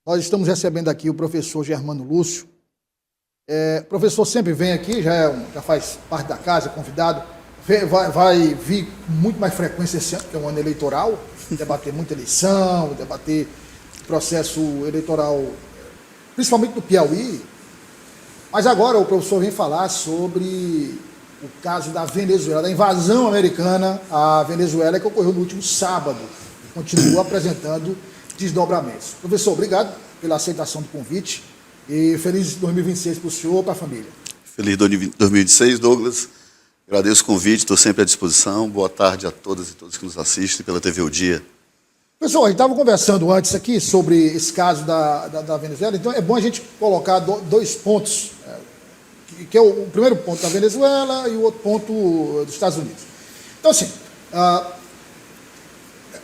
Nós estamos recebendo aqui o professor Germano Lúcio. O professor sempre vem aqui, já faz parte da casa, convidado. Vai vir com muito mais frequência esse ano, que é um ano eleitoral, debater muita eleição, debater processo eleitoral, principalmente no Piauí. Mas agora o professor vem falar sobre o caso da Venezuela, da invasão americana à Venezuela, que ocorreu no último sábado, e continua apresentando desdobramentos. Professor, obrigado pela aceitação do convite e feliz 2026 para o senhor e para a família. Feliz 2026, Douglas. Agradeço o convite, estou sempre à disposição. Boa tarde a todas e todos que nos assistem pela TV O Dia. Pessoal, a gente estava conversando antes aqui sobre esse caso da Venezuela, então é bom a gente colocar dois pontos, que é o primeiro ponto da Venezuela e o outro ponto dos Estados Unidos. Então, assim,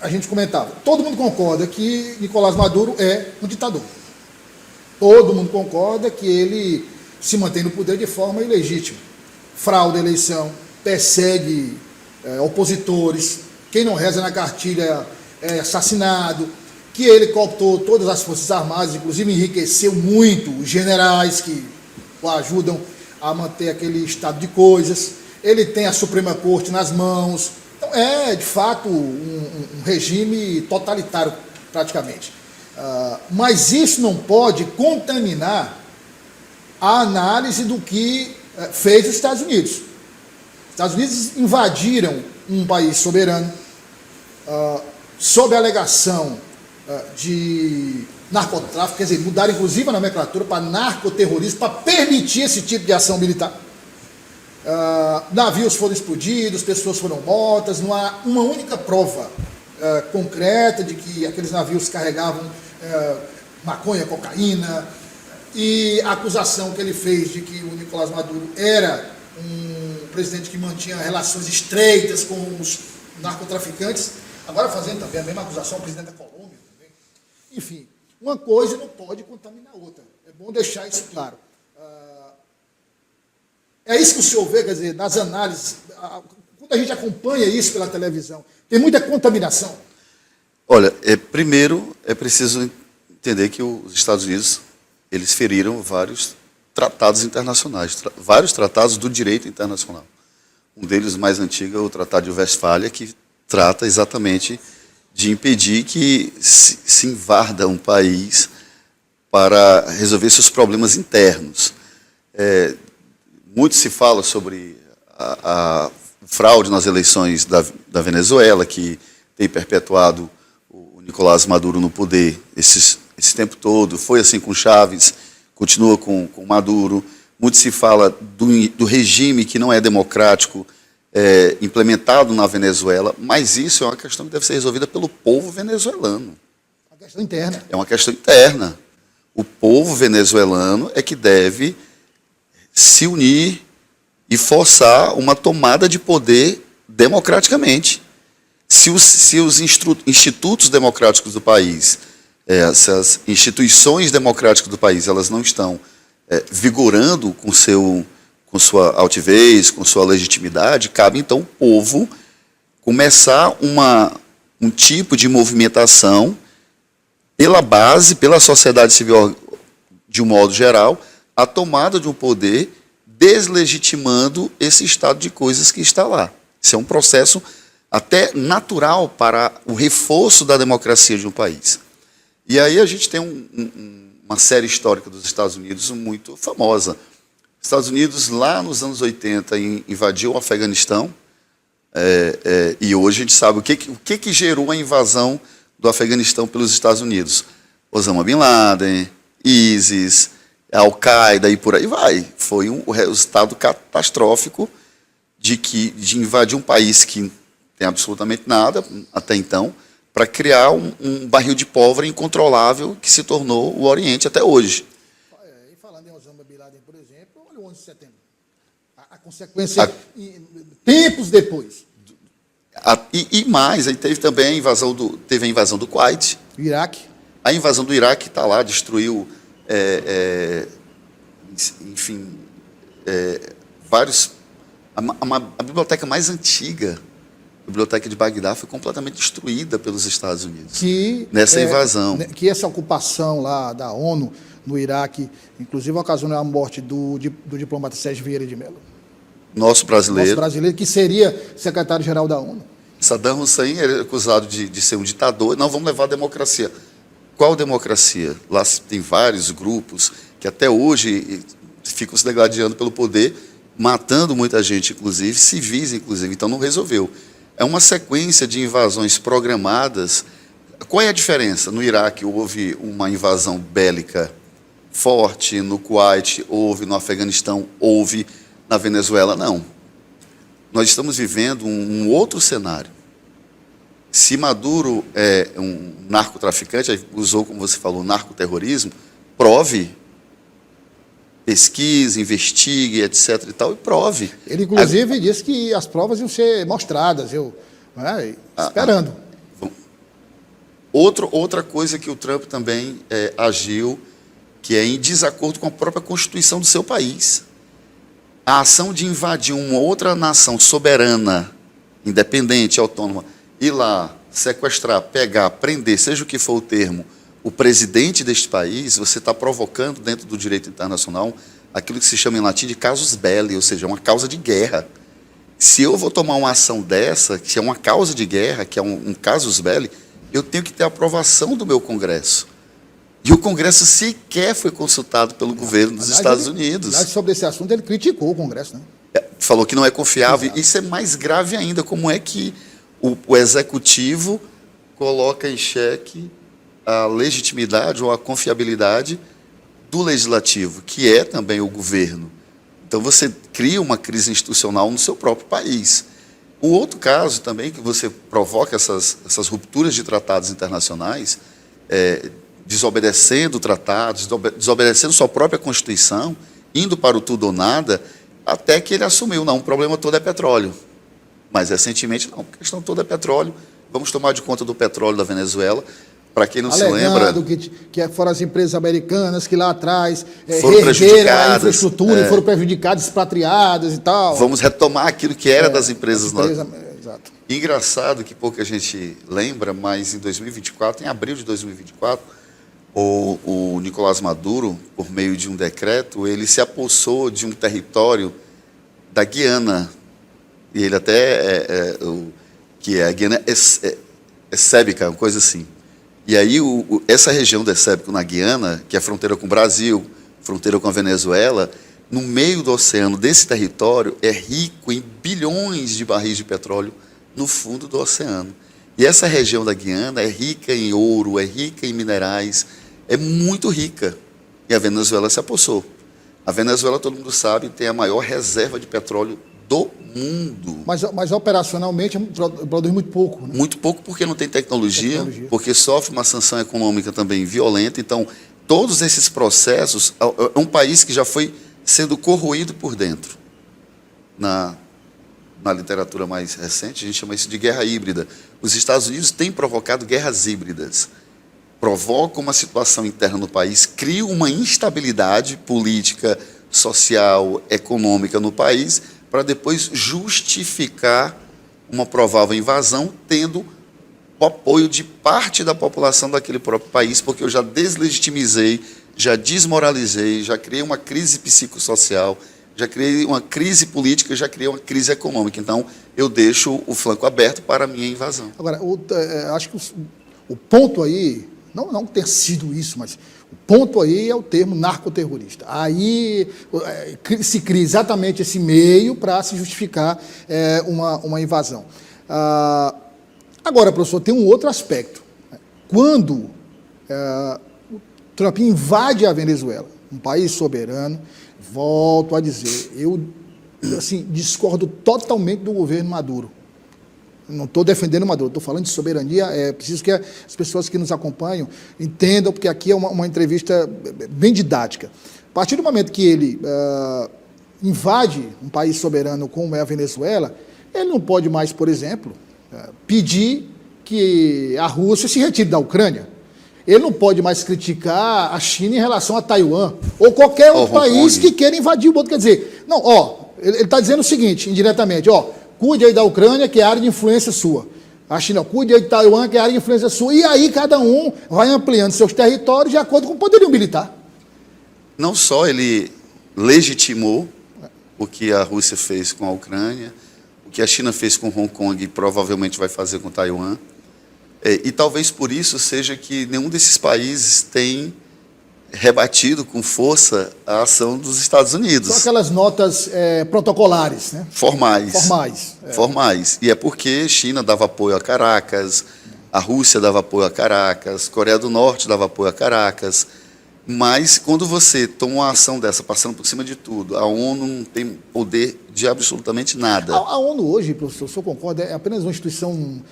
a gente comentava, todo mundo concorda que Nicolás Maduro é um ditador. Todo mundo concorda que ele se mantém no poder de forma ilegítima. Fraude a eleição, persegue opositores, quem não reza na cartilha é assassinado, que ele cooptou todas as forças armadas, inclusive enriqueceu muito os generais que o ajudam a manter aquele estado de coisas. Ele tem a Suprema Corte nas mãos. Então, é, de fato, um regime totalitário, praticamente. Mas isso não pode contaminar a análise do que fez os Estados Unidos. Os Estados Unidos invadiram um país soberano sob a alegação de narcotráfico, quer dizer, mudaram inclusive a nomenclatura para narcoterrorismo, para permitir esse tipo de ação militar. Navios foram explodidos, pessoas foram mortas, não há uma única prova concreta de que aqueles navios carregavam maconha, cocaína, e a acusação que ele fez de que o Nicolás Maduro era um presidente que mantinha relações estreitas com os narcotraficantes, agora fazendo também a mesma acusação ao presidente da Colômbia também. Enfim, uma coisa não pode contaminar a outra. É bom deixar isso claro. É isso que o senhor vê, quer dizer, nas análises, quando a gente acompanha isso pela televisão, tem muita contaminação. Olha, primeiro é preciso entender que os Estados Unidos, eles feriram vários tratados internacionais, vários tratados do direito internacional. Um deles, mais antigo, é o Tratado de Westfália, que trata exatamente de impedir que se invada um país para resolver seus problemas internos. Muito se fala sobre a fraude nas eleições da Venezuela, que tem perpetuado o Nicolás Maduro no poder esse tempo todo. Foi assim com Chávez, continua com Maduro. Muito se fala do regime que não é democrático implementado na Venezuela, mas isso é uma questão que deve ser resolvida pelo povo venezuelano. Uma questão interna. É uma questão interna. O povo venezuelano é que deve se unir e forçar uma tomada de poder democraticamente. Se os institutos democráticos do país, essas instituições democráticas do país, elas não estão vigorando com sua altivez, com sua legitimidade, cabe então o povo começar um tipo de movimentação pela base, pela sociedade civil de um modo geral, a tomada de um poder deslegitimando esse estado de coisas que está lá. Isso é um processo até natural para o reforço da democracia de um país. E aí a gente tem uma série histórica dos Estados Unidos muito famosa. Os Estados Unidos, lá nos anos 80, invadiu o Afeganistão, e hoje a gente sabe o que gerou a invasão do Afeganistão pelos Estados Unidos. Osama Bin Laden, ISIS, Al-Qaeda e por aí vai. Foi um resultado catastrófico de invadir um país que não tem absolutamente nada até então, para criar um barril de pólvora incontrolável que se tornou o Oriente até hoje. E falando em Osama Bin Laden, por exemplo, olha o 11 de setembro. A consequência, tempos depois. E mais, aí teve também a invasão do Kuwait. Iraque. A invasão do Iraque está lá, destruiu, vários... A biblioteca mais antiga A biblioteca de Bagdá foi completamente destruída pelos Estados Unidos Que, nessa invasão. Que essa ocupação lá da ONU no Iraque, inclusive ocasionou a morte do diplomata Sérgio Vieira de Mello. Nosso brasileiro, que seria secretário-geral da ONU. Saddam Hussein é acusado de ser um ditador. Não, vamos levar a democracia. Qual democracia? Lá tem vários grupos que até hoje ficam se degladiando pelo poder, matando muita gente, inclusive, civis, inclusive. Então não resolveu. É uma sequência de invasões programadas. Qual é a diferença? No Iraque houve uma invasão bélica forte, no Kuwait houve, no Afeganistão houve, na Venezuela não. Nós estamos vivendo um outro cenário. Se Maduro é um narcotraficante, usou, como você falou, narcoterrorismo, prove, pesquise, investigue, etc. e tal, e prove. Ele, inclusive, disse que as provas iam ser mostradas, esperando. Outra coisa que o Trump também agiu, que é em desacordo com a própria Constituição do seu país. A ação de invadir uma outra nação soberana, independente, autônoma, ir lá, sequestrar, pegar, prender, seja o que for o termo, o presidente deste país, você está provocando dentro do direito internacional aquilo que se chama em latim de casus belli, ou seja, uma causa de guerra. Se eu vou tomar uma ação dessa, que é uma causa de guerra, que é um casus belli, eu tenho que ter a aprovação do meu Congresso. E o Congresso sequer foi consultado pelo governo dos Estados Unidos. Sobre esse assunto, ele criticou o Congresso, né? Falou que não é confiável. Exato. Isso é mais grave ainda. Como é que o Executivo coloca em xeque a legitimidade ou a confiabilidade do Legislativo, que é também o governo? Então, você cria uma crise institucional no seu próprio país. O outro caso também, que você provoca essas rupturas de tratados internacionais, desobedecendo tratados, desobedecendo sua própria Constituição, indo para o tudo ou nada, até que ele assumiu, não, o problema todo é petróleo. Mas, recentemente, não, a questão toda é petróleo, vamos tomar de conta do petróleo da Venezuela. Para quem não se lembra... que foram as empresas americanas que lá atrás foram prejudicadas, a infraestrutura e foram prejudicadas, expatriadas e tal. Vamos retomar aquilo que era das empresas nossas. Exato. Engraçado que pouca gente lembra, mas em 2024, em abril de 2024, o Nicolás Maduro, por meio de um decreto, ele se apossou de um território da Guiana. E ele até, que é a Guiana Essêbica, uma coisa assim. E aí, essa região do Essêbico, na Guiana, que é fronteira com o Brasil, fronteira com a Venezuela, no meio do oceano desse território, é rico em bilhões de barris de petróleo no fundo do oceano. E essa região da Guiana é rica em ouro, é rica em minerais, é muito rica. E a Venezuela se apossou. A Venezuela, todo mundo sabe, tem a maior reserva de petróleo do mundo. Mas operacionalmente produz muito pouco, né? Muito pouco porque não tem tecnologia, porque sofre uma sanção econômica também violenta. Então, todos esses processos, é um país que já foi sendo corroído por dentro. Na literatura mais recente, a gente chama isso de guerra híbrida. Os Estados Unidos têm provocado guerras híbridas. Provocam uma situação interna no país, criam uma instabilidade política, social, econômica no país, para depois justificar uma provável invasão, tendo o apoio de parte da população daquele próprio país, porque eu já deslegitimizei, já desmoralizei, já criei uma crise psicossocial, já criei uma crise política, já criei uma crise econômica. Então, eu deixo o flanco aberto para a minha invasão. Agora, acho que o ponto aí, não ter sido isso, mas o ponto aí é o termo narcoterrorista. Aí se cria exatamente esse meio para se justificar uma invasão. Agora, professor, tem um outro aspecto. Quando o Trump invade a Venezuela, um país soberano, volto a dizer, eu discordo totalmente do governo Maduro. Não estou defendendo Maduro, estou falando de soberania. É preciso que as pessoas que nos acompanham entendam, porque aqui é uma entrevista bem didática. A partir do momento que ele invade um país soberano como é a Venezuela, ele não pode mais, por exemplo, pedir que a Rússia se retire da Ucrânia. Ele não pode mais criticar a China em relação a Taiwan, ou qualquer outro país que queira invadir o outro. Quer dizer, não, ele está dizendo o seguinte, indiretamente, cuide aí da Ucrânia, que é área de influência sua. A China cuide aí de Taiwan, que é área de influência sua. E aí cada um vai ampliando seus territórios de acordo com o poderio militar. Não só ele legitimou o que a Rússia fez com a Ucrânia, o que a China fez com Hong Kong e provavelmente vai fazer com Taiwan, e talvez por isso seja que nenhum desses países tem rebatido com força a ação dos Estados Unidos. São aquelas notas protocolares, né? Formais. Formais. Formais. E é porque China dava apoio a Caracas, a Rússia dava apoio a Caracas, Coreia do Norte dava apoio a Caracas. Mas quando você toma uma ação dessa, passando por cima de tudo, a ONU não tem poder de absolutamente nada. A ONU hoje, professor, o senhor concorda, é apenas uma instituição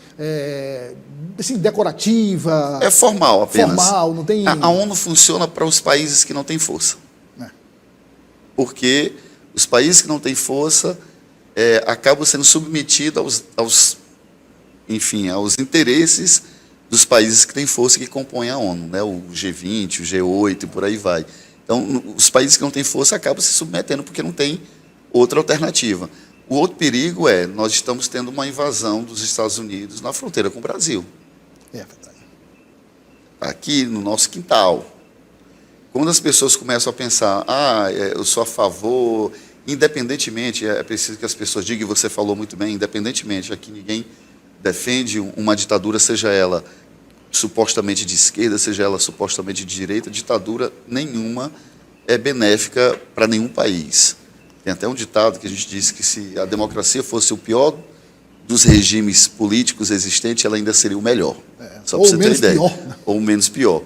assim, decorativa? É formal apenas. Formal, não tem... A ONU funciona para os países que não têm força. Porque os países que não têm força acabam sendo submetidos aos interesses dos países que têm força que compõem a ONU, né? O G20, o G8 e por aí vai. Então, os países que não têm força acabam se submetendo porque não tem outra alternativa. O outro perigo nós estamos tendo uma invasão dos Estados Unidos na fronteira com o Brasil. É verdade. Aqui no nosso quintal. Quando as pessoas começam a pensar, eu sou a favor, independentemente, é preciso que as pessoas digam, e você falou muito bem, independentemente, aqui ninguém defende uma ditadura, seja ela supostamente de esquerda, seja ela supostamente de direita, ditadura nenhuma é benéfica para nenhum país. Tem até um ditado que a gente diz que se a democracia fosse o pior dos regimes políticos existentes, ela ainda seria o melhor. Só para você ter ideia. Pior. Ou menos pior.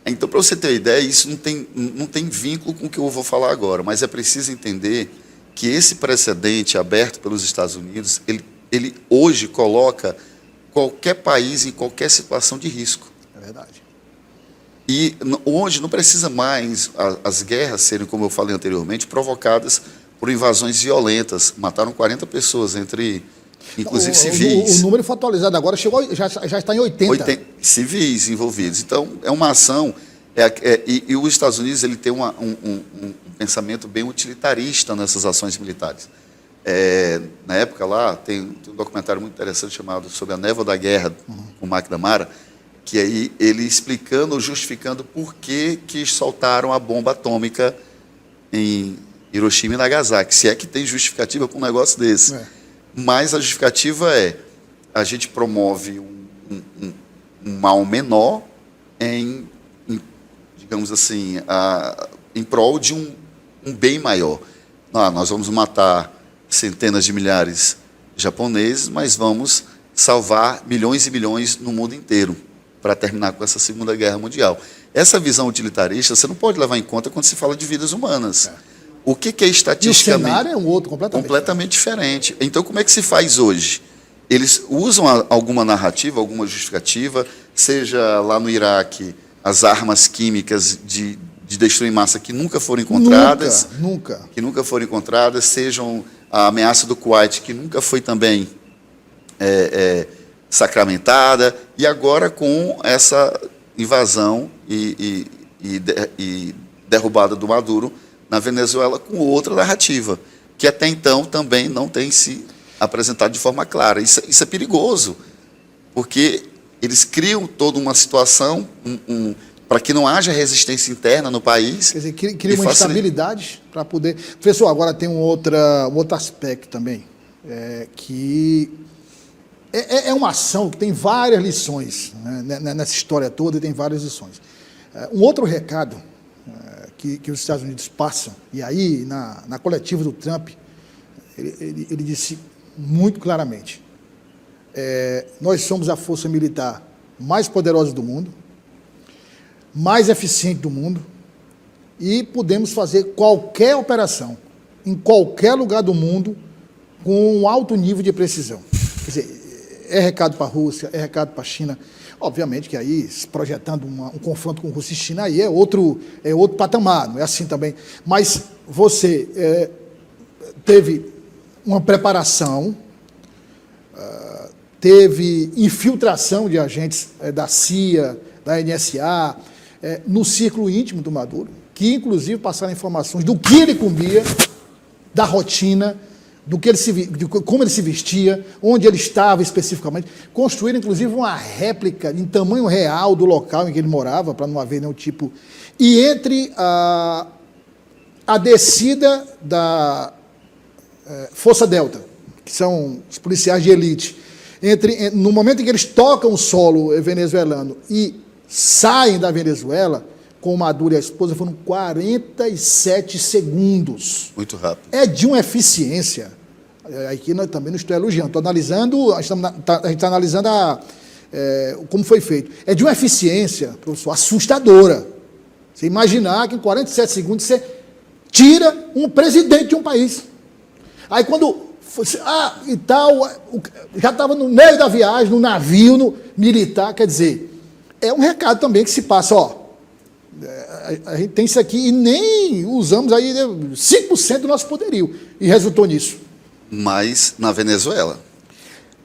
Então, para você ter ideia, isso não tem vínculo com o que eu vou falar agora, mas é preciso entender que esse precedente aberto pelos Estados Unidos, ele hoje coloca qualquer país em qualquer situação de risco. É verdade. E hoje não precisa mais as guerras serem, como eu falei anteriormente, provocadas por invasões violentas. Mataram 40 pessoas, inclusive civis. O número foi atualizado agora, já está em 80. Civis envolvidos. Então, é uma ação... E os Estados Unidos ele tem um pensamento bem utilitarista nessas ações militares. Na época lá, tem um documentário muito interessante chamado Sobre a Névoa da Guerra, com o McNamara, que aí ele explicando, justificando por que soltaram a bomba atômica em Hiroshima e Nagasaki, se é que tem justificativa para um negócio desse. Mas a justificativa a gente promove um mal menor digamos assim, em prol de um bem maior. Nós vamos matar centenas de milhares de japoneses, mas vamos salvar milhões e milhões no mundo inteiro para terminar com essa Segunda Guerra Mundial. Essa visão utilitarista você não pode levar em conta quando se fala de vidas humanas. O que é estatisticamente... E o cenário é um outro, completamente diferente. Então, como é que se faz hoje? Eles usam alguma narrativa, alguma justificativa, seja lá no Iraque, as armas químicas de destruir massa que nunca foram encontradas. Nunca. Que nunca foram encontradas, sejam a ameaça do Kuwait, que nunca foi também sacramentada, e agora com essa invasão e derrubada do Maduro na Venezuela com outra narrativa, que até então também não tem se apresentado de forma clara. Isso é perigoso, porque eles criam toda uma situação para que não haja resistência interna no país. Quer dizer, cria uma instabilidade para poder... Professor, agora tem um outro aspecto também, que é uma ação que tem várias lições, né, nessa história toda, tem várias lições. Um outro recado que os Estados Unidos passam, e aí na coletiva do Trump, ele disse muito claramente, nós somos a força militar mais poderosa do mundo, mais eficiente do mundo, e podemos fazer qualquer operação, em qualquer lugar do mundo, com um alto nível de precisão. Quer dizer, é recado para a Rússia, é recado para a China. Obviamente que aí, projetando um confronto com Rússia e China, aí é outro patamar, não é assim também. Mas você teve uma preparação, teve infiltração de agentes da CIA, da NSA, no círculo íntimo do Maduro, que inclusive passaram informações do que ele comia, da rotina, do que de como ele se vestia, onde ele estava especificamente. Construíram, inclusive, uma réplica em tamanho real do local em que ele morava, para não haver nenhum tipo... E entre a descida da Força Delta, que são os policiais de elite, no momento em que eles tocam o solo venezuelano e saem da Venezuela, com o Maduro e a esposa, foram 47 segundos. Muito rápido. É de uma eficiência. Aqui também não estou elogiando, estou analisando, a gente está analisando como foi feito. É de uma eficiência, professor, assustadora. Você imaginar que em 47 segundos você tira um presidente de um país. Aí quando e tal, já estava no meio da viagem, no navio, no militar, quer dizer, é um recado também que se passa, a gente tem isso aqui e nem usamos aí 5% do nosso poderio. E resultou nisso. Mas na Venezuela.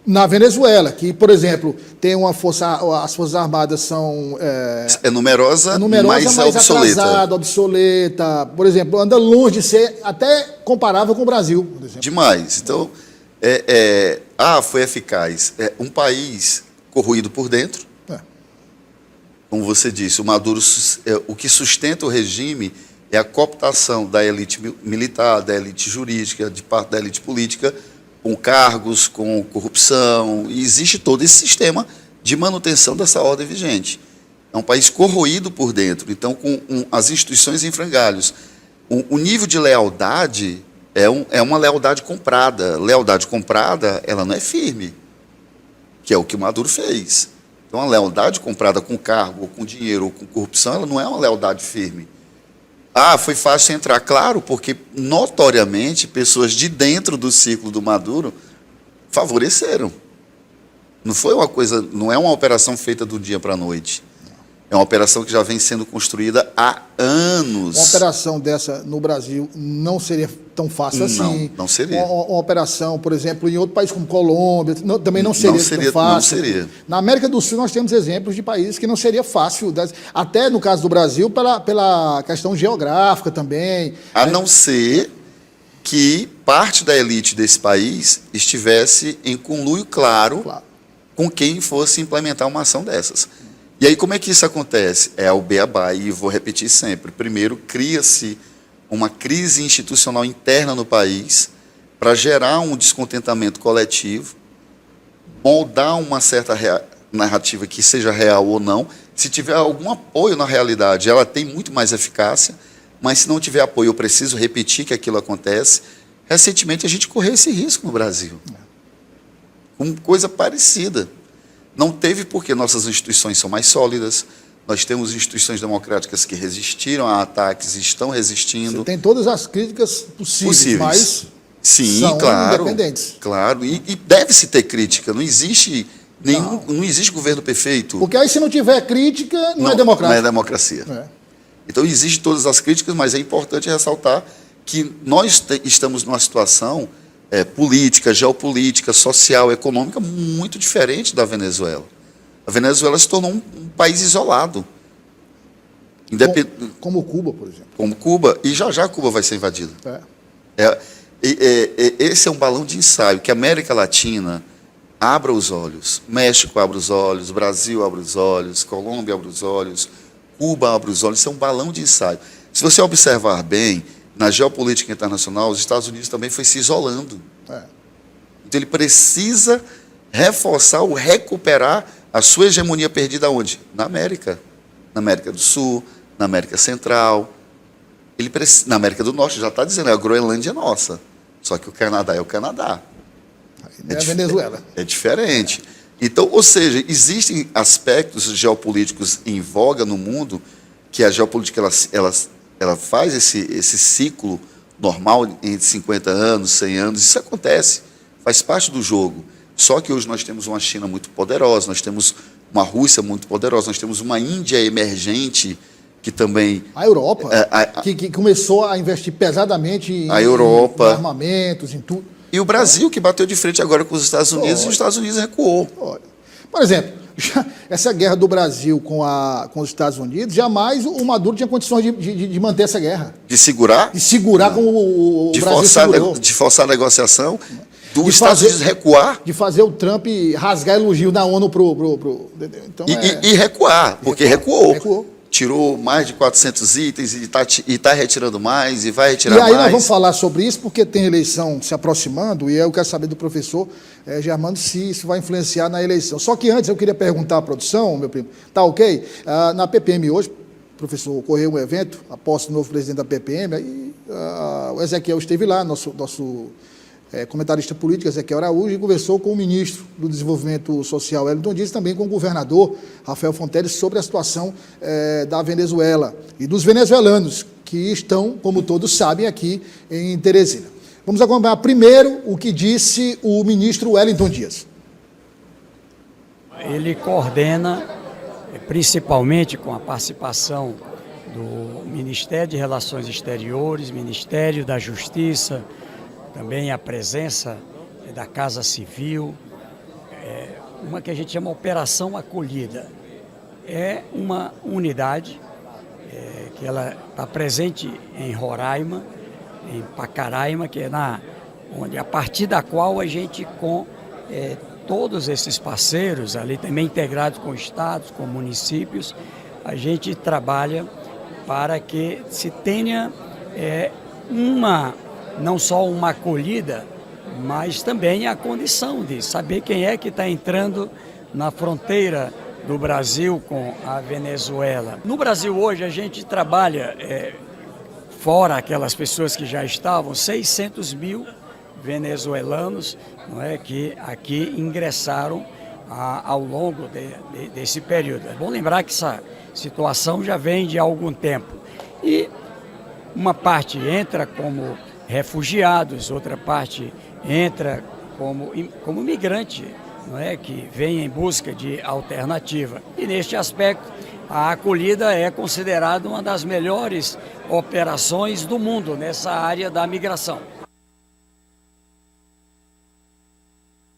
Na Venezuela, que, por exemplo, tem uma as Forças Armadas são... É numerosa, mas é atrasada, obsoleta. Por exemplo, anda longe de ser até comparável com o Brasil, por exemplo. Demais. Então, foi eficaz. Um país corroído por dentro. Como você disse, o Maduro, o que sustenta o regime é a cooptação da elite militar, da elite jurídica, de parte da elite política, com cargos, com corrupção, e existe todo esse sistema de manutenção dessa ordem vigente. É um país corroído por dentro, então com as instituições em frangalhos. O nível de lealdade é uma lealdade comprada. Lealdade comprada, ela não é firme, que é o que o Maduro fez. Então, a lealdade comprada com cargo, ou com dinheiro, ou com corrupção, ela não é uma lealdade firme. Foi fácil entrar, claro, porque notoriamente pessoas de dentro do ciclo do Maduro favoreceram. Não foi uma coisa, não é uma operação feita do dia para a noite. É uma operação que já vem sendo construída há anos. Uma operação dessa no Brasil não seria tão fácil assim. Não seria. Uma operação, por exemplo, em outro país como Colômbia, também não seria tão fácil. Não seria. Na América do Sul nós temos exemplos de países que não seria fácil, até no caso do Brasil, pela questão geográfica também. A não ser que parte da elite desse país estivesse em conluio claro com quem fosse implementar uma ação dessas. E aí, como é que isso acontece? É o beabá, e vou repetir sempre. Primeiro, cria-se uma crise institucional interna no país para gerar um descontentamento coletivo, moldar uma certa narrativa que seja real ou não. Se tiver algum apoio na realidade, ela tem muito mais eficácia, mas se não tiver apoio, eu preciso repetir que aquilo acontece. Recentemente, a gente correu esse risco no Brasil. Com coisa parecida. Não teve porque nossas instituições são mais sólidas, nós temos instituições democráticas que resistiram a ataques e estão resistindo. Você tem todas as críticas possíveis. Mas sim, são claro, independentes. Claro, e deve-se ter crítica, não existe não existe governo perfeito. Porque aí se não tiver crítica, não é democrácia. Não é democracia. Então existem todas as críticas, mas é importante ressaltar que nós estamos numa situação política, geopolítica, social, econômica, muito diferente da Venezuela. A Venezuela se tornou um país isolado. Como Cuba, por exemplo. Como Cuba, e já Cuba vai ser invadida. Esse é um balão de ensaio, que a América Latina abra os olhos. México abre os olhos, Brasil abre os olhos, Colômbia abre os olhos, Cuba abre os olhos. Isso é um balão de ensaio. Se você observar bem, na geopolítica internacional, os Estados Unidos também foi se isolando. Então, ele precisa reforçar ou recuperar a sua hegemonia perdida onde? Na América. Na América do Sul, na América Central. Na América do Norte, já está dizendo, a Groenlândia é nossa. Só que o Canadá é o Canadá. É a Venezuela. É diferente. Então, ou seja, existem aspectos geopolíticos em voga no mundo que a geopolítica ela faz esse ciclo normal entre 50 anos, 100 anos. Isso acontece, faz parte do jogo. Só que hoje nós temos uma China muito poderosa, nós temos uma Rússia muito poderosa, nós temos uma Índia emergente que também... A Europa, que começou a investir pesadamente em armamentos, em tudo. E o Brasil, que bateu de frente agora com os Estados Unidos, e os Estados Unidos recuou. Por exemplo, essa guerra do Brasil com os Estados Unidos, jamais o Maduro tinha condições de manter essa guerra. De segurar? De segurar como o Brasil segurou. De forçar a negociação, dos Estados Unidos recuar. De fazer o Trump rasgar elogio da ONU então, e recuar, porque recuou. Recuou. Tirou mais de 400 itens e está retirando mais e vai retirar mais. E aí nós vamos falar sobre isso porque tem eleição se aproximando e eu quero saber do professor Germano se isso vai influenciar na eleição. Só que antes eu queria perguntar à produção, meu primo, tá ok? Na PPM hoje, o professor, ocorreu um evento, a posse do novo presidente da PPM, aí o Ezequiel esteve lá, nosso comentarista político, Ezequiel Araújo, e conversou com o ministro do Desenvolvimento Social, Wellington Dias, e também com o governador, Rafael Fonteles, sobre a situação da Venezuela e dos venezuelanos, que estão, como todos sabem, aqui em Teresina. Vamos acompanhar primeiro o que disse o ministro Wellington Dias. Ele coordena, principalmente com a participação do Ministério de Relações Exteriores, Ministério da Justiça, também a presença da Casa Civil, uma que a gente chama Operação Acolhida. É uma unidade que ela está presente em Roraima, em Pacaraima, que é onde, a partir da qual a gente, com todos esses parceiros, ali também integrados com estados, com municípios, a gente trabalha para que se tenha não só uma acolhida, mas também a condição de saber quem é que está entrando na fronteira do Brasil com a Venezuela. No Brasil hoje a gente trabalha, fora aquelas pessoas que já estavam, 600 mil venezuelanos, não é, que aqui ingressaram ao longo desse período. É bom lembrar que essa situação já vem de algum tempo. E uma parte entra como refugiados, outra parte entra como migrante, não é, que vem em busca de alternativa. E neste aspecto, a acolhida é considerada uma das melhores operações do mundo nessa área da migração.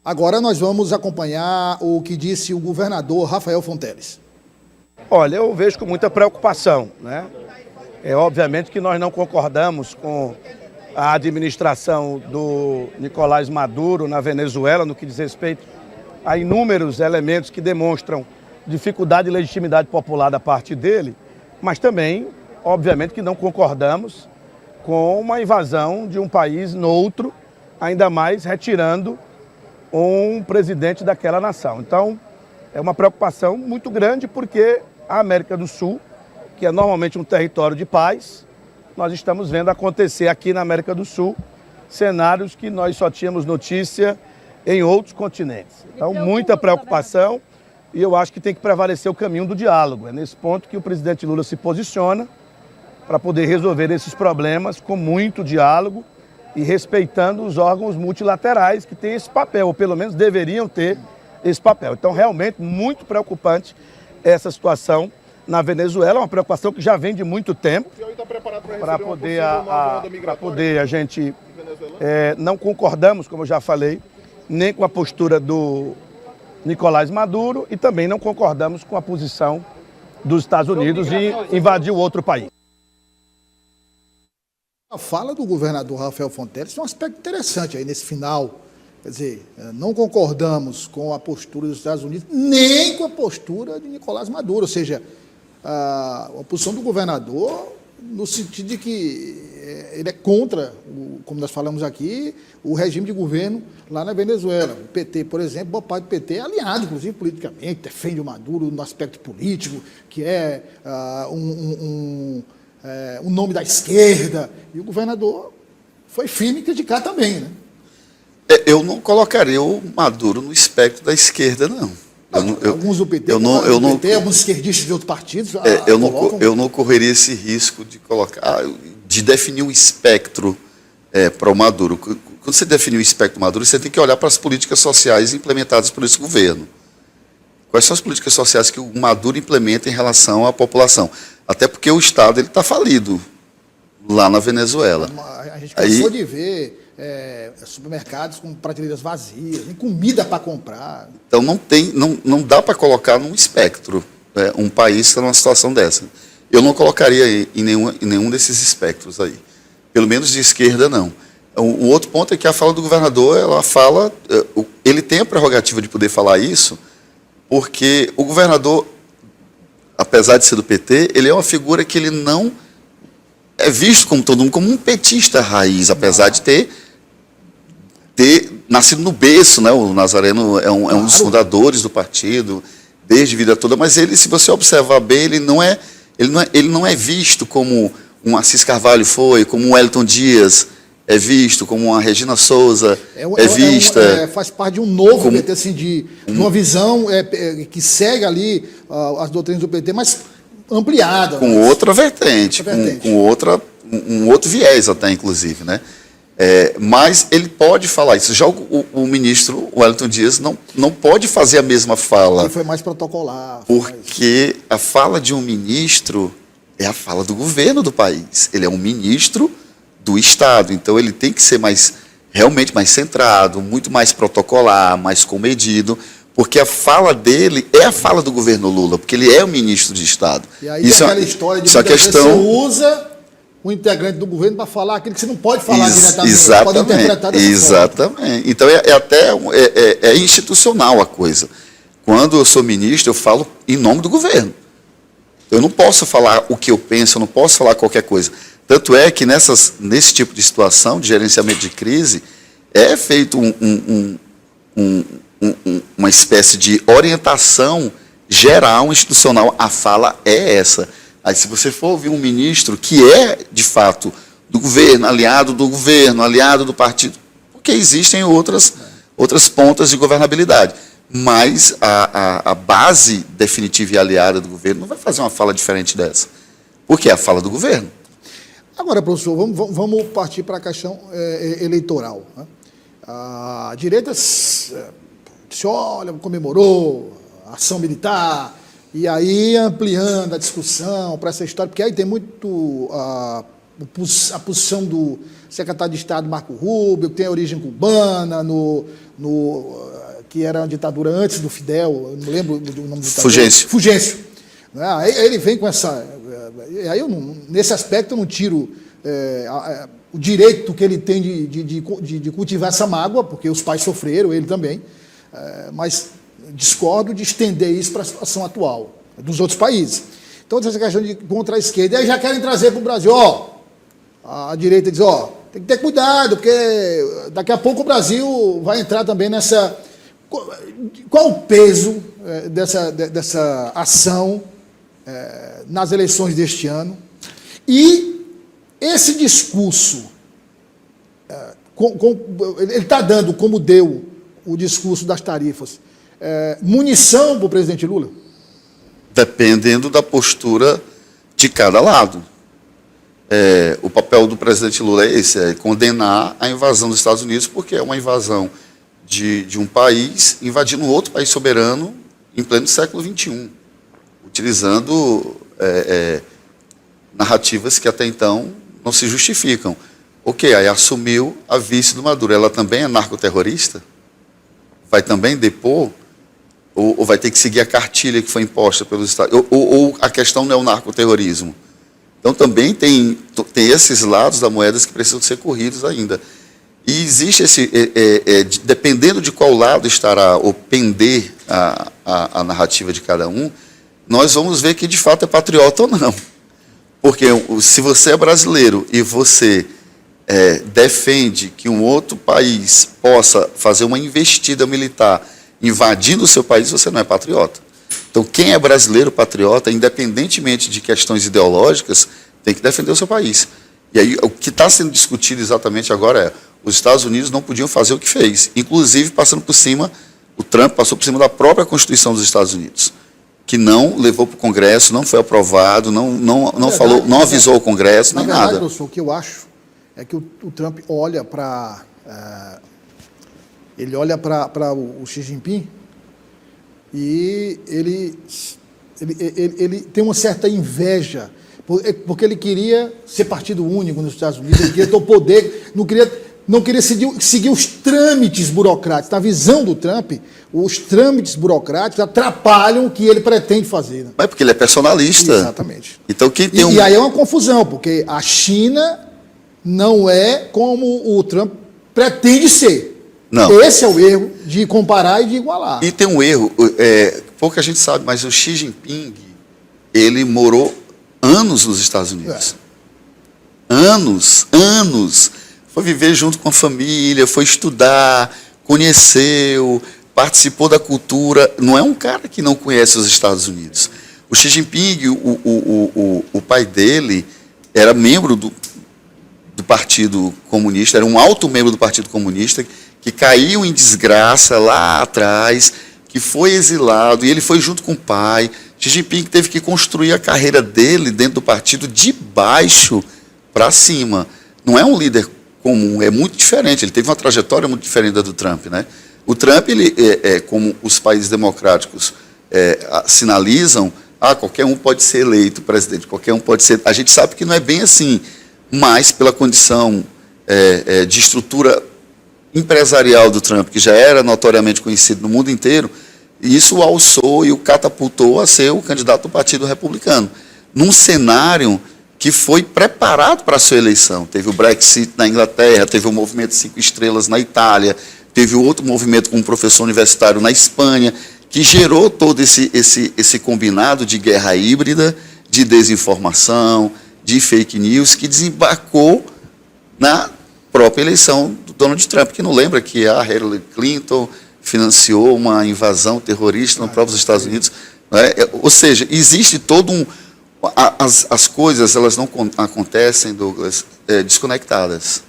Agora nós vamos acompanhar o que disse o governador Rafael Fonteles. Olha, eu vejo com muita preocupação, né? Obviamente que nós não concordamos com a administração do Nicolás Maduro na Venezuela, no que diz respeito a inúmeros elementos que demonstram dificuldade e legitimidade popular da parte dele, mas também, obviamente, que não concordamos com uma invasão de um país noutro, ainda mais retirando um presidente daquela nação. Então, é uma preocupação muito grande porque a América do Sul, que é normalmente um território de paz, nós estamos vendo acontecer aqui na América do Sul cenários que nós só tínhamos notícia em outros continentes. Então, muita preocupação e eu acho que tem que prevalecer o caminho do diálogo. É nesse ponto que o presidente Lula se posiciona para poder resolver esses problemas com muito diálogo e respeitando os órgãos multilaterais que têm esse papel, ou pelo menos deveriam ter esse papel. Então, realmente, muito preocupante essa situação na Venezuela, uma preocupação que já vem de muito tempo, para poder a gente não concordamos, como eu já falei, nem com a postura do Nicolás Maduro e também não concordamos com a posição dos Estados Unidos de invadir o outro país. A fala do governador Rafael Fonteles tem um aspecto interessante aí nesse final. Quer dizer, não concordamos com a postura dos Estados Unidos, nem com a postura de Nicolás Maduro, ou seja, a posição do governador no sentido de que ele é contra, como nós falamos aqui, o regime de governo lá na Venezuela. O PT, por exemplo, boa parte do PT é aliado, inclusive politicamente, defende o Maduro no aspecto político, que é um nome da esquerda, e o governador foi firme em criticar também, né? Eu não colocaria o Maduro no espectro da esquerda, não. Alguns do PT, alguns esquerdistas de outros partidos eu não correria esse risco de definir um espectro para o Maduro. Quando você definir o espectro do Maduro, você tem que olhar para as políticas sociais implementadas por esse governo. Quais são as políticas sociais que o Maduro implementa em relação à população? Até porque o Estado está falido lá na Venezuela. A gente cansou de ver supermercados com prateleiras vazias, nem comida para comprar. Então não dá para colocar num espectro um país que está numa situação dessa. Eu não colocaria em nenhum desses espectros aí. Pelo menos de esquerda, não. O outro ponto é que a fala do governador, ele tem a prerrogativa de poder falar isso, porque o governador, apesar de ser do PT, ele é uma figura que ele não é visto como todo mundo, como um petista raiz, apesar de ter nascido no berço, né? O Nazareno é um dos fundadores do partido, desde a vida toda, mas ele, se você observar bem, ele não é visto como um Assis Carvalho foi, como um Wellington Dias é visto, como uma Regina Souza vista. Faz parte de um novo PT, assim, de uma visão que segue ali as doutrinas do PT, mas ampliada. Com outra vertente, com um outro viés até, inclusive, né? Mas ele pode falar isso. Já o ministro Wellington Dias não pode fazer a mesma fala. Ele foi mais protocolar. Porque a fala de um ministro é a fala do governo do país. Ele é um ministro do Estado. Então ele tem que ser realmente mais centrado, muito mais protocolar, mais comedido, porque a fala dele é a fala do governo Lula, porque ele é o ministro de Estado. E aí isso aquela história de que você usa o integrante do governo para falar aquilo que você não pode falar diretamente. Exatamente. Pode interpretar dessa forma. Então é institucional a coisa. Quando eu sou ministro, eu falo em nome do governo. Eu não posso falar o que eu penso, eu não posso falar qualquer coisa. Tanto é que nesse tipo de situação, de gerenciamento de crise, é feito uma espécie de orientação geral, institucional. A fala é essa. Aí, se você for ouvir um ministro que é, de fato, do governo, aliado do governo, aliado do partido, porque existem outras pontas de governabilidade. Mas a base definitiva e aliada do governo não vai fazer uma fala diferente dessa, porque é a fala do governo. Agora, professor, vamos partir para a questão eleitoral, né? A direita se olha, comemorou a ação militar, e aí ampliando a discussão para essa história, porque aí tem muito a posição do secretário de Estado, Marco Rubio, que tem origem cubana, que era uma ditadura antes do Fidel, eu não lembro o nome do ditador. Fulgêncio. Aí ele vem com essa... Aí nesse aspecto eu não tiro o direito que ele tem de cultivar essa mágoa, porque os pais sofreram, ele também, mas discordo de estender isso para a situação atual dos outros países. Então, essa questão de contra a esquerda, e aí já querem trazer para o Brasil, a direita diz, tem que ter cuidado, porque daqui a pouco o Brasil vai entrar também nessa... Qual o peso dessa ação nas eleições deste ano? E esse discurso, ele está dando, como deu o discurso das tarifas, munição para o presidente Lula? Dependendo da postura de cada lado. O papel do presidente Lula é esse, é condenar a invasão dos Estados Unidos, porque é uma invasão de um país invadindo um outro país soberano em pleno século XXI, utilizando narrativas que até então não se justificam. Ok, aí assumiu a vice do Maduro. Ela também é narcoterrorista? Vai também depor? Ou vai ter que seguir a cartilha que foi imposta pelos Estados Unidos? Ou a questão não é o narcoterrorismo? Então também tem esses lados da moeda que precisam ser corridos ainda. E existe dependendo de qual lado estará ou pender a narrativa de cada um, nós vamos ver que de fato é patriota ou não. Porque se você é brasileiro e você defende que um outro país possa fazer uma investida militar invadindo o seu país, você não é patriota. Então, quem é brasileiro patriota, independentemente de questões ideológicas, tem que defender o seu país. E aí, o que está sendo discutido exatamente agora os Estados Unidos não podiam fazer o que fez, inclusive passando por cima, o Trump passou por cima da própria Constituição dos Estados Unidos, que não levou para o Congresso, não foi aprovado, não falou, não avisou o Congresso, nem nada. Professor, o que eu acho é que o Trump olha para o Xi Jinping e ele tem uma certa inveja, porque ele queria ser partido único nos Estados Unidos, ele queria ter o poder, não queria não queria seguir os trâmites burocráticos. Na visão do Trump, os trâmites burocráticos atrapalham o que ele pretende fazer. Né? Mas porque ele é personalista. Exatamente. Então quem tem E aí é uma confusão, porque a China não é como o Trump pretende ser. Não. Esse é o erro de comparar e de igualar. E tem um erro, pouca gente sabe, mas o Xi Jinping, ele morou anos nos Estados Unidos. Anos. Foi viver junto com a família, foi estudar, conheceu, participou da cultura. Não é um cara que não conhece os Estados Unidos. O Xi Jinping, o pai dele, era membro do Partido Comunista, era um alto membro do Partido Comunista, que caiu em desgraça lá atrás, que foi exilado, e ele foi junto com o pai. Xi Jinping teve que construir a carreira dele dentro do partido de baixo para cima. Não é um líder comum, é muito diferente. Ele teve uma trajetória muito diferente da do Trump, né? O Trump, ele, como os países democráticos sinalizam, qualquer um pode ser eleito presidente, qualquer um pode ser... A gente sabe que não é bem assim, mas pela condição de estrutura empresarial do Trump, que já era notoriamente conhecido no mundo inteiro, isso o alçou e o catapultou a ser o candidato do Partido Republicano, num cenário que foi preparado para a sua eleição. Teve o Brexit na Inglaterra, teve o movimento 5 Estrelas na Itália, teve outro movimento com um professor universitário na Espanha, que gerou todo esse combinado de guerra híbrida, de desinformação, de fake news, que desembarcou na própria eleição do Donald Trump, que não lembra que a Hillary Clinton financiou uma invasão terrorista nos próprios Estados Unidos. Né? Ou seja, existe todo um... As coisas, elas não acontecem, Douglas, desconectadas.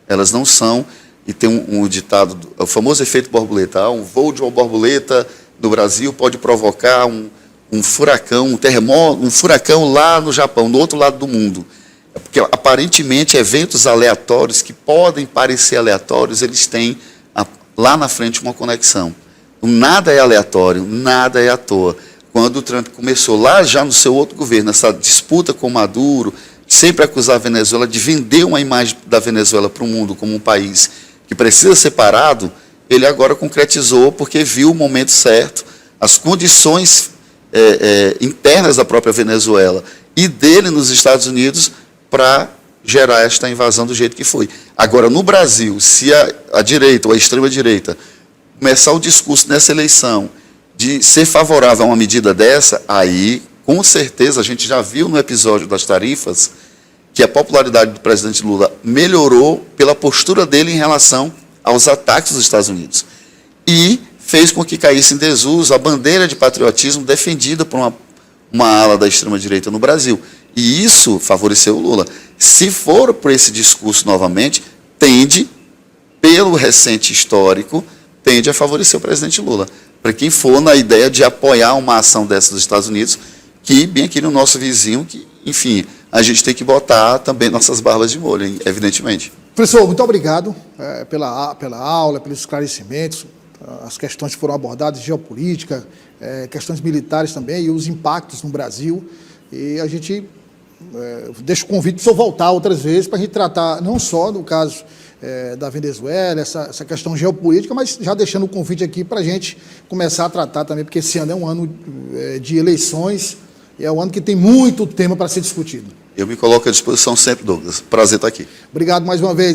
Elas não são... E tem um ditado, o famoso efeito borboleta. Um voo de uma borboleta do Brasil pode provocar um furacão, um terremoto, um furacão lá no Japão, no outro lado do mundo. Porque, aparentemente, eventos aleatórios, que podem parecer aleatórios, eles têm lá na frente uma conexão. Nada é aleatório, nada é à toa. Quando o Trump começou lá já no seu outro governo, essa disputa com Maduro, sempre acusar a Venezuela de vender uma imagem da Venezuela para o mundo como um país que precisa ser parado, ele agora concretizou porque viu o momento certo, as condições internas da própria Venezuela e dele nos Estados Unidos para gerar esta invasão do jeito que foi. Agora, no Brasil, se a direita ou a extrema-direita começar o discurso nessa eleição de ser favorável a uma medida dessa, aí, com certeza, a gente já viu no episódio das tarifas que a popularidade do presidente Lula melhorou pela postura dele em relação aos ataques dos Estados Unidos. E fez com que caísse em desuso a bandeira de patriotismo defendida por uma ala da extrema-direita no Brasil. E isso favoreceu o Lula. Se for por esse discurso novamente, tende, pelo recente histórico, tende a favorecer o presidente Lula. Para quem for na ideia de apoiar uma ação dessa dos Estados Unidos, que bem aqui no nosso vizinho, que, enfim, a gente tem que botar também nossas barbas de molho, hein, evidentemente. Professor, muito obrigado pela aula, pelos esclarecimentos, as questões que foram abordadas, geopolítica, questões militares também, e os impactos no Brasil. E a gente deixa o convite para o senhor voltar outras vezes para a gente tratar não só do caso da Venezuela, essa questão geopolítica, mas já deixando o convite aqui para a gente começar a tratar também, porque esse ano é um ano de eleições, e é um ano que tem muito tema para ser discutido. Eu me coloco à disposição sempre, Douglas. Prazer estar aqui. Obrigado mais uma vez.